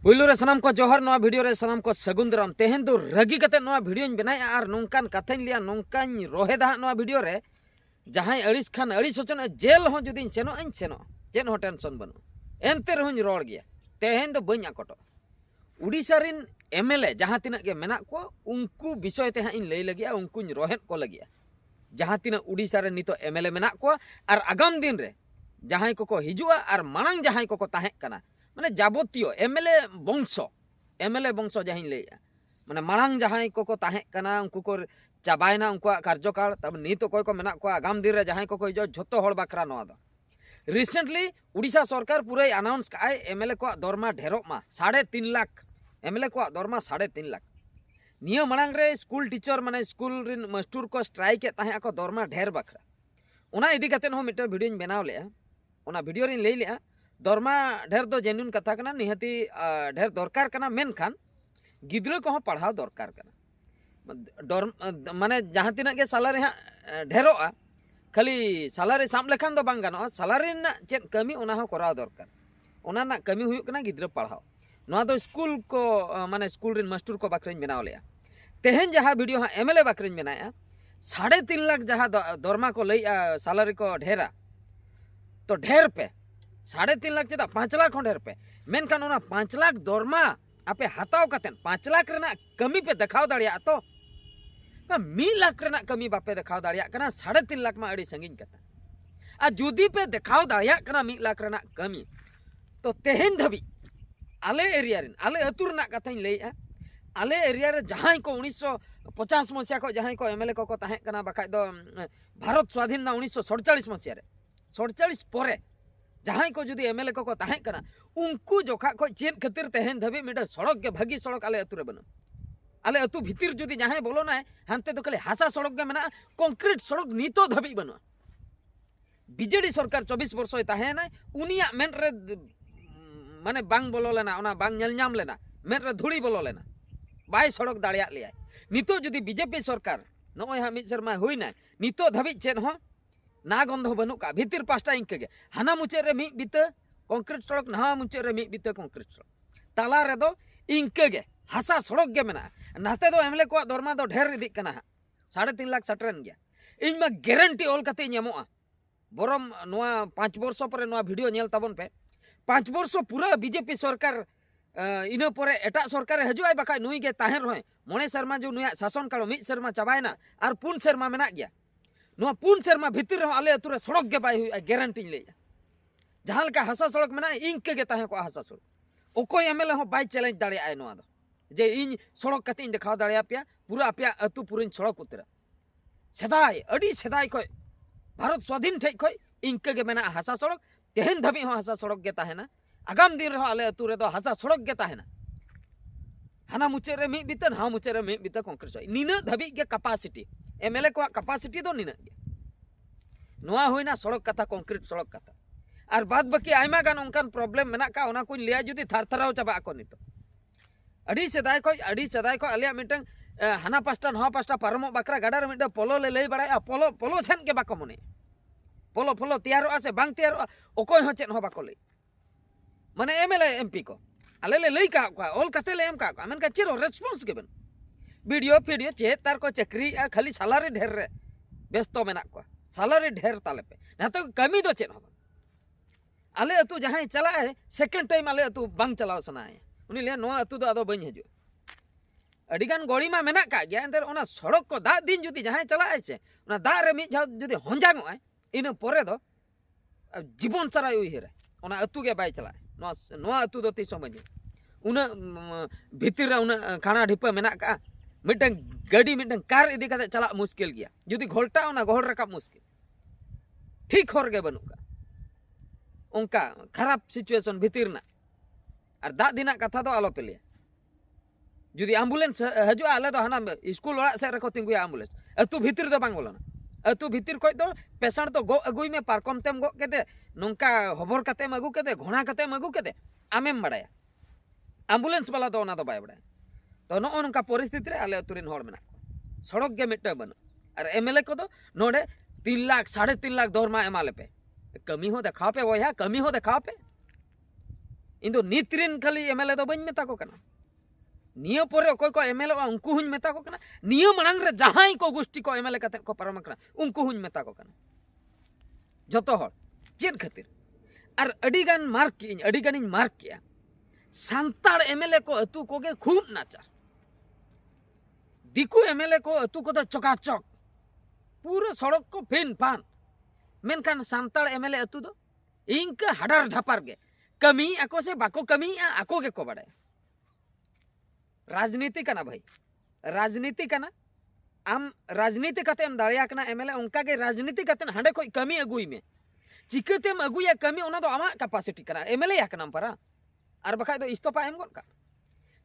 पुलू रे सनाम को जोहर नवा वीडियो रे सनाम को सगुन दाराम तेहन दो रगी कते नवा वीडियो बनाया और नौकान कथाñ लिया नौकाñ रोहेदा नवा वीडियो रे जहां अड़िस खान अड़िस होचन जेल हो जुदी सेनो इन सेनो चेन हो टेंशन बनो एनते रहूँ रोड़ गया तेहन दो बई आकोटो उड़ीसा रिन एमएलए जहां तिना के मेना को उनको विषय ते इन लई लगिया उनको रोहेन को लगिया जहां तिना उड़ीसा रे नितो एमएलए मेना को और आगाम दिन रे जहां को हिजुआ और मांग जहां को ताहें कना माने जाबतीय एमएलए वंश जहां लैया माने मांग जहां को ताहें कना उनको को चाबायना उनको कार्यकाल तब नित अकय को मेना को आगाम दिन रे जहां को हिजो झोतो हड़ बाखरा नवा दो रिसेंटली उड़ीसा सरकार पूरा अनाउंस का एमएलए को दरमा ढेरों मा 3.5 लाख एमएलए को दरमा 3.5 लाख निया मांग रे स्कूल टीचर माने स्कूल रिन मास्टर को स्ट्राइक ताहें को दरमा ढेर बाखरा उना इदी कते हो मिटे वीडियो बनाव ले उना वीडियो रिन लई ले दरमा ढेर दो जेन्युइन कथा कना निहती ढेर दरकार कना मेन खान गिद्रा को पढ़ाव दरकार कना माने जहां तिना के सालारी ढेरोआ खाली सालारी साम लेखान दो बांग गानो सालारी ना चेक कमी उना हो कराव दरकार उना ना कमी हुयुक कना गिद्रा पढ़ाव नोआ दो स्कूल को माने स्कूल रिन मास्टर को बाकरिन बनाव लेया तेहन जहां वीडियो एमएलए बाकरिन बनाया 3.5 लाख जहां दरमा को लई सालारी को ढेरा तो ढेर पे 3.5 लाख चेदा 5 लाख ढेर पे मेनखान 5 लाख दरमा आपे हाथाव कतेन 5 लाख रेना कमी पे देखाव दाड़िया तो 1 लाख रेना कमी बापे देखाव दाड़िया कना 3.5 लाख मा अड़ी संगिन कता आ जुदी पे देखाव दाड़िया कना 1 लाख रेना कमी तो तेहन धबी आले एरिया रिन आले अतु रेना कथाñ लैया आले एरिया रे जहां को 1950 मसिया को जहां को एमएलए को ताहें कना बखाय दो भारत स्वाधीन ना 1947 मसिया रे 47 परे जहां को जुदी एमएलए को ताहें कना उनको जोखा को चेन खातिर तेहन धबी मिटे सड़क के भागी सड़क आले अतु रे बनो आले अतु भीतर जुदी जहां बोलो ना हानते तो खाली हासा सड़क के मेना कंक्रीट सड़क नीतो धबी बनो बीजेडी सरकार 24 वर्ष ताहें ना उनिया मेन रे माने बांग बोलो लेना ओना बांग नेल नाम लेना मेन रे धुड़ी बोलो लेना बाय सड़क दाड़िया लिया नितो जुदी बीजेपी सरकार नय हा मिद शर्मा होइना नितो धबी चेन हो ना गंध बनू का भीतर पास्टा इंके हाना मुचे रे मिद बिता कंक्रीट सड़क नहा मुचे रे मिद बिता कंक्रीट सड़क ताला रे दो इंके हासा सड़क के मेना नाते दो एमएलए को दरमा दो ढेर इदी कना 3.5 लाख सटरन गया इन मा गारंटी ऑल कते ᱧᱟᱢᱚᱜᱼᱟ बरम नोआ 5 वर्ष पर नोआ वीडियो नेल ताबन पे 5 वर्ष पूरा बीजेपी सरकार इन पर एटा सरकार हजुआय बाका नुई गे ताहेन रहे मोने शर्मा जो नुया शासन काल 1 शर्मा चाबायना और 4 शर्मा मेना गया नोआ 4 शर्मा भीतर आले अतुरे सड़क गे बाय हुई गारंटी लेया जहां लका हासा सड़क मेना इंके गे ताहे को हासा सड़क ओको एमएलए हो बाय चैलेंज दाड़े आय नोआ दो जे इन सड़क कते इन देखाव दाड़े आपिया पूरा आपिया अतु पुरिन सड़क उतरा सेदाय अडी सेदाय को भारत स्वाधीन ठे को इंके गे मेना हासा सड़क तेहन धबी हो हासा सड़क गे ताहेना आगाम दिन रहो आले अतु रे दो हासा सड़क गे ताहेना हाना मुचे रे मिद बिता हा मुचे रे मिद बिता कंक्रीट सड़क निना धबी गे कैपेसिटी एमएलए को कैपेसिटी दो निना गे नोआ होइना सड़क कथा कंक्रीट सड़क कथा और बाद बाकी आयमा गान उनकान प्रॉब्लम मेना का ओना को लिया जुदी थारथराव चाबा को नितो अडी सदाय को आलिया मिटन हाना पास्टा नहा पास्टा पारमो बाकरा गाडा रे मिट पोलो ले लई बड़ाय पोलो पोलो छन के बाको मने पोलो पोलो तैयारो आसे बांग तैयारो ओकोय हो चेन हो बाको लई माने एमएलए एमपी को आले ले लई का ऑल कते ले एम का आमेन का चिरो रेस्पॉन्स गिवन वीडियो चे तार को चक्री खाली सैलरी ढेर रे व्यस्त मेना को सैलरी ढेर ताले पे ना तो कमी दो चेन हो आले अतु जहां चला है सेकंड टाइम आले अतु बांग चलाव सना है उनी ले नो अतु दो आदो बኝ हजो अडिगान गड़ी मा मेना का गया अंदर ओना सड़क को दा दिन जुदी जहां चला है से ओना दा रे मी जाव जुदी होंजांगो है इन परे दो जीवन सारा उइहरे ओना अतु के बाय चला नो अतु दो तीसो बኝ उना भीतर उना खाना ढिपा मेना का मिटन गाड़ी मिटन कार इदी कते चला मुश्किल गया जुदी घोलटा ओना घोल रका मुश्किल ठीक होर गे बनु का उनका खराब सिचुएशन भीतर ना और दा दिना कथा दो आलो पेलिया जुदी एम्बुलेंस हजू आले दो हाना स्कूल ओड़ा से रखो तिंगु एम्बुलेंस अतु भीतर दो बांग बोलना अतु भीतर कोई दो पेशेंट तो गो अगुई में पारकम तेम गो केते नोंका हबर कते मगु केते घोणा कते मगु केते आमेम बड़ाया एम्बुलेंस वाला दो ओना दो बाय बड़ाया तो नो नोंका परिस्थिति रे आले अतुरिन होड़ मेना सड़क गे मिटे बन और एमएलए को दो नोडे 3 लाख 3.5 लाख दरमा एमाले पे कमी हो देखाव पे वो कमी हो देखाव पे इन दो नीतरिन खाली एमएलए दो बन मेता को कना नियो परे अकोय को एमएलए उनको हुन मेता को कना नियो मनांग रे जहां को गोष्ठी को एमएलए कते को पारम कना उनको हुन मेता को कना जतो हर चेन खातिर और अडी गान मार्क की अडी गान मार्क किया सांताड़ एमएलए को अतु को गे खूब नाचार दिकू एमएलए को अतु को तो चकाचक पूरा सड़क को फिन फान मेनखान सांताड़ एमएलए अतु दो इंका हडार ढापार गे कमी आको से बाको कमी आको गे को बड़े राजनीति कना भाई राजनीति कना आम राजनीति कते एम दाड़िया कना एमएलए उनका के राजनीति कते हांडे कोई कमी अगुई में चिकतेम अगुया कमी ओना दो आमा कैपेसिटी कना एमएलए या कना परा और बखा दो इस्तफा एम गोन का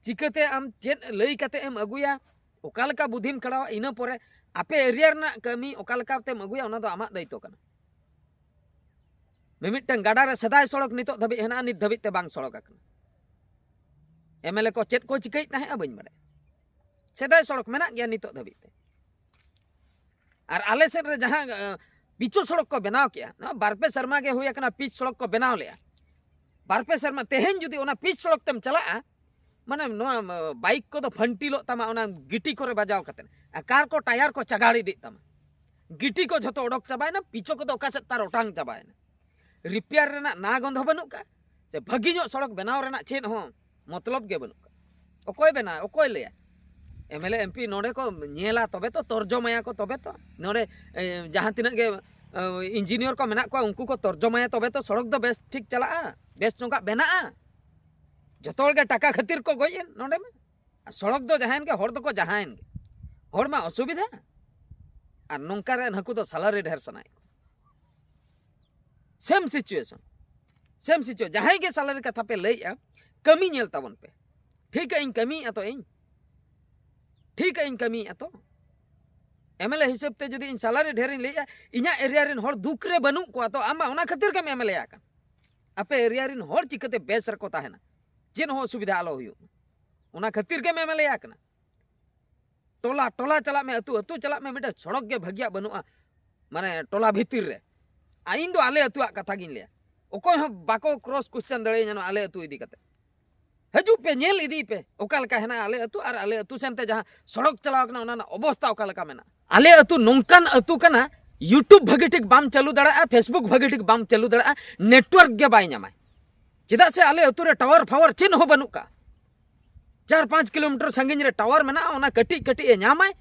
चिकते आम चेन लई कते एम अगुया ओकालका बुद्धिम खड़ा इना परे आपे एरिया रना कमी ओकालका तेम अगुया ओना दो आमा दायित्व कना मिमिटन गाडा रे सदाय सड़क नितो धबी हेना नित धबी ते बांग सड़क आकना एमएलए को चेत को चिकई ताहे आ बइन बड़े सदाय सड़क मेना गया नितो धबी ते और आले सेट रे जहां पिचो सड़क को बनाव किया बारपे शर्मा के हुई कना पिच सड़क को बनाव लिया बारपे शर्मा तेहेन जुदी ओना पिच सड़क तेम चला माने नो बाइक को तो फंटिलो तमा ओना गिटी करे बजाव कते कार को टायर को चगाड़ी दी तमा गिटी को झतो ओडक चाबायना पिचो को तो ओका से तार ओटांग चाबायना रिपेयर रेना ना गंध बनु का से भगी जो सड़क बनाव रेना चेन हो मतलब गे बनु का ओकोय बना ओकोय लेया एमएलए एमपी नोडे को नेला तबे तो तर्जमाया को तबे तो नोडे जहां तिना के इंजीनियर को मेना को उनको को तर्जमाया तबे तो सड़क दो बेस ठीक चला बेस चोंका बना जतोल के टाका खातिर को गयन नोडे में सड़क दो जहां के हर दो को जहां के हर मा असुविधा और नोंका रे हकु दो सैलरी ढेर सनाय सेम सिचुएशन जहां के सैलरी कथा पे लइया कमी नेल ताबन पे ठीक है इन कमी तो इन ठीक है इन कमी तो एमएलए हिसाब ते जदी इन सैलरी ढेर इन लइया इना एरिया रिन हर दुख रे बनु को तो आमा ओना खातिर के एमएलए आका आपे एरिया रिन हर चिकते बेस रको ताहेना जेन हो सुविधा आलो हुयो ओना खातिर के एमएलए आकना टोला टोला चला में अतु चला में मिटा सड़क के भगिया बनुआ माने टोला भीतर रे आइन दो आले अतुआ कथा गिन लिया ओकोय हो बाको क्रॉस क्वेश्चन दड़े जनो आले अतु इदी कते हजू पे नेल इदी पे ओकाल का हेना आले अतु सेनते जहां सड़क चलाव कना ओना अवस्था ओकाल का मेना आले अतु नोंकान अतु कना यूट्यूब भगी ठीक बाम चालू दड़ा फेसबुक भगी ठीक बाम चालू दड़ा नेटवर्क गे बाय नामा चिदा से आले अतु रे टावर फावर चिन हो बनु का 4-5 किलोमीटर संगिन रे टावर मेना ओना कटी कटी ए नामाय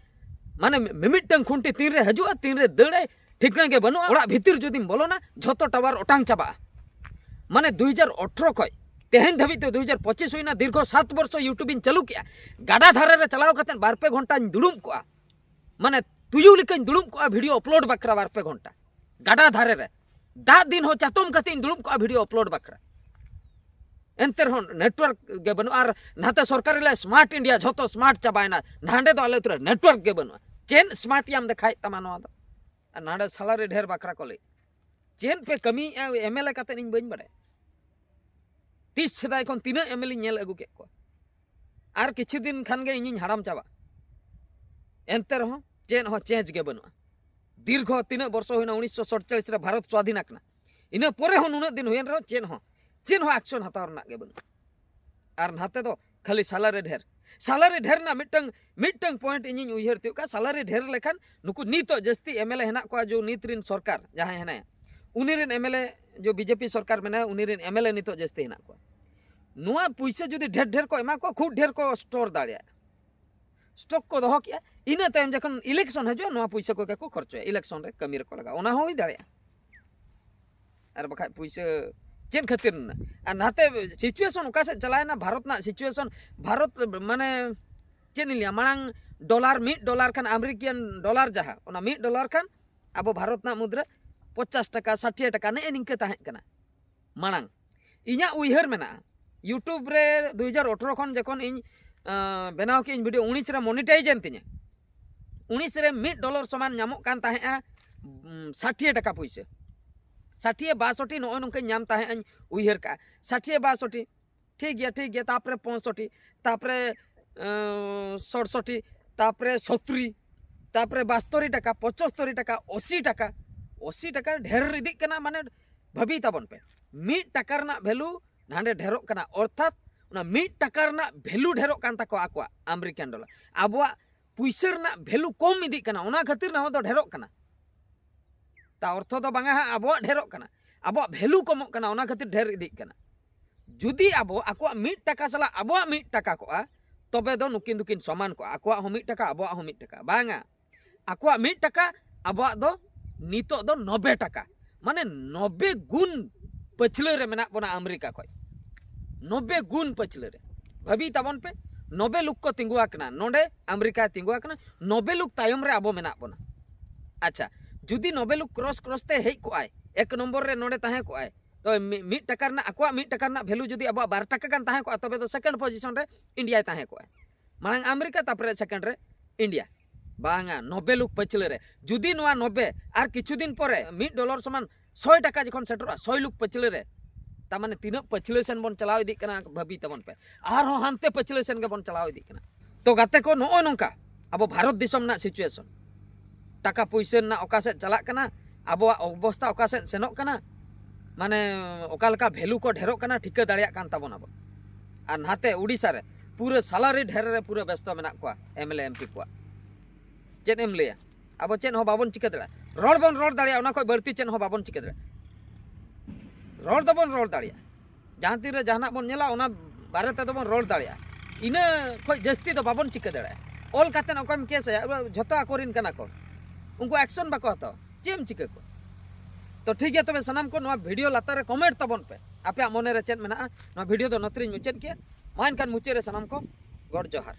माने मिमिटंग खुंटी तीन रे हजू तीन रे दड़े ठीकना के बनु ओड़ा भीतर जदिम बोलो ना झतो टावर ओटांग चाबा माने 2018 खय तेहन धबी तो 2025 हुईना दीर्घ 7 वर्ष यूट्यूब इन चालू किया गाडा धारे रे चलाव कते 2-2 घंटा दुड़ुम को माने तुयु लिकन दुड़ुम को वीडियो अपलोड बकरा 2-2 घंटा गाडा धारे रे दा दिन हो चातम कते दुड़ुम को वीडियो अपलोड बकरा एंतर हो नेटवर्क गे बनु आर नाते सरकार ले स्मार्ट इंडिया झतो स्मार्ट चाबायना नांडे दो आले तुरे नेटवर्क गे बनु चेन स्मार्ट याम देखाय तमा नवा दो नाडे सैलरी ढेर बकरा कोले चेन पे कमी एमएलए कते इन बइन बड़े 30 सदाय खन तीना एमएलए नेल अगु के को आर किछु दिन खान गे इन हराम चाबा एंतर हो चेन हो चेंज गे बनु दीर्घ तीना वर्ष होइना 1947 रे भारत स्वाधीन आकना इना परे हो नुना दिन होयन रो चेन हो एक्शन हतार ना गे बनु आर नाते दो खाली सैलरी ढेर ना मिटंग पॉइंट इन उयहर तियो का सैलरी ढेर लेखान नुकु नीतो जस्ती एमएलए हेना को जो नीतरिन सरकार जहां हेना उनीरिन एमएलए जो बीजेपी सरकार मेना उनीरिन एमएलए नीतो जस्ती हेना को नुआ पैसा जदी ढेर को एमा को खूब ढेर को स्टोर दाड़िया स्टॉक को दोहो किया इना टाइम जखन इलेक्शन हजो नुआ पैसा को खर्चो इलेक्शन रे कमी रे को लगा ओना होई दाड़िया आर बखा पैसा चेन खातिर ना और नाते सिचुएशन ओका से चलाए ना भारत ना सिचुएशन भारत माने चेन लिया मांग $1 खान अमेरिकन डॉलर जहाँ ओना $1 खान अब भारत ना मुद्रा 50 टका 60 टका ने निंके ताहे कना मांग इना उयहर मेना यूट्यूब रे 2018 खन जखन इन बनाव के वीडियो 19 रे मोनेटाइज एन तिnya 19 रे $1 समान नामो कान ताहे 60 टका पैसा 60-62 नौ नौका नाम ताहे उयहर का 60-62 ठीक गया तापरे 65 तापरे 67 तापरे 70 तापरे 72 टका 75 टका 80 टका ढेर इदी कना माने भाभी ताबन पे 1 टका रना वैल्यू नांडे ढेरोक कना अर्थात उना 1 टाका रना भेलू ढेरोक कान ताको आकोआ अमेरिकन डॉलर आबोआ पुइसा रना भेलू कम इदी कना उना खातिर ना दो ढेरोक कना ता अर्थ दो बांगा आबोआ ढेरोक कना आबोआ भेलू कमोक कना उना खातिर ढेर इदी कना जुदी आबो आकोआ 1 टाका सला आबोआ 1 टाका कोआ तबे दो नुकिन दुकिन समान को आकोआ हो 1 टाका आबोआ हो 1 टाका बांगा आकोआ 1 टाका आबोआ दो नितो दो 90 टाका माने 90 गुण पछले रे मेना बोना अमेरिका खय 90 गुण पछले रे भाभी ताबन पे 90 लुक को तिंगुआ कना नोडे अमेरिका तिंगुआ कना 90 लुक तायम रे आबो मेना बोना अच्छा जुदी 90 लुक क्रॉस ते हेज को आय 1 नंबर रे नोडे ताहे को आय तो 1 टाका रना आकोआ 1 टाका रना वैल्यू जुदी आबो 12 टाका कान ताहे को तबे तो सेकंड पोजीशन रे इंडिया ताहे को आय मांग अमेरिका तापरे सेकंड रे इंडिया बांगा 90 लुक पछले रे जुदी नोआ 90 आर किछु दिन परे $1 समान 100 टाका जखन सेटरा 100 लुक पछले रे ता माने तीन पछले सेन बन चलाव इदी कना भाभी तबन पे आर हो हानते पछले सेन के बन चलाव इदी कना तो गाते को नो नोंका अब भारत दिसम ना सिचुएशन टाका पैसा ना ओका से चला कना अब अवस्था ओका से सेनोक कना माने ओका लका वैल्यू को ढेरोक कना ठिका दाड़िया कान ताबन अब आर नाते उड़ीसा रे पूरे सैलरी ढेर रे पूरे व्यस्त मेना को एमएलए एमपी को चेन एम लिया अब चेन हो बाबन चिका दड़ा रोड दाड़िया ओना कोई बढ़ती चेन हो बाबन चिका दड़ा रोड दबन रोड दाड़िया जहां तीर जहाना बन नेला ओना बारे ते दबन रोड दाड़िया इना कोई जस्ती तो बाबन चिका दड़ा ऑल काते ओकम केस झतो आकोरिन कना को उनको एक्शन बाको हतो चेम चिका को तो ठीक है तबे सनाम को नवा वीडियो लातारे कमेंट तबन पे आपे मने रे चेन मेना नवा वीडियो दो नतरिन मुचेन के मान कान मुचे रे सनाम को गॉड जोहार।